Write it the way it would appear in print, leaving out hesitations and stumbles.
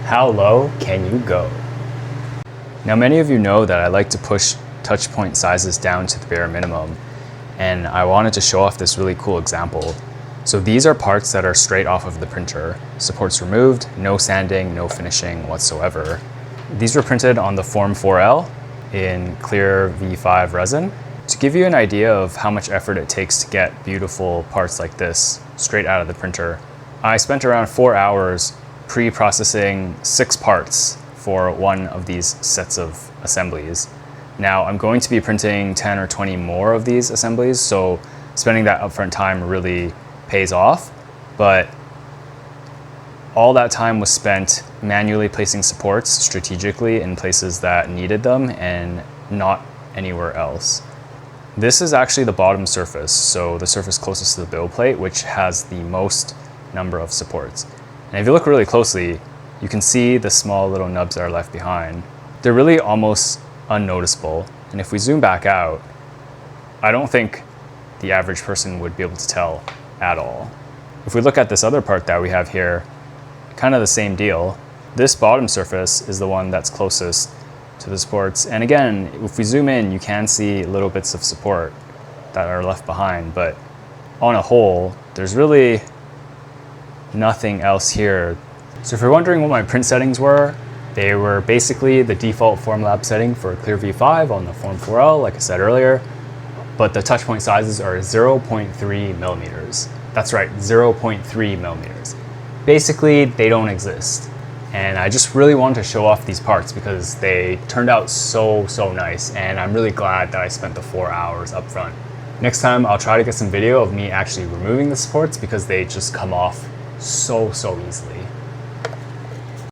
How low can you go? Now, many of you know that I like to push touch point sizes down to the bare minimum, and I wanted to show off this really cool example. So these are parts that are straight off of the printer. Supports removed, no sanding, no finishing whatsoever. These were printed on the Form 4L in clear V5 resin. To give you an idea of how much effort it takes to get beautiful parts like this straight out of the printer, I spent around 4 hours pre-processing 6 parts for one of these sets of assemblies. Now I'm going to be printing 10 or 20 more of these assemblies, so spending that upfront time really pays off, but all that time was spent manually placing supports strategically in places that needed them and not anywhere else. This is actually the bottom surface, so the surface closest to the build plate, which has the most number of supports. And if you look really closely, you can see the small little nubs that are left behind. They're really almost unnoticeable, and if we zoom back out, I don't think the average person would be able to tell at all. If we look at this other part that we have here, kind of the same deal. This bottom surface is the one that's closest to the supports, and again, if we zoom in, you can see little bits of support that are left behind, but on a whole, there's really nothing else here. So if you're wondering what my print settings were, they were basically the default Formlab setting for Clear V5 on the Form 4L, like I said earlier, but the touch point sizes are 0.3 millimeters. That's right, 0.3 millimeters. Basically, they don't exist. And I just really wanted to show off these parts because they turned out so nice, and I'm really glad that I spent the 4 hours up front. Next time, I'll try to get some video of me actually removing the supports because they just come off so easily.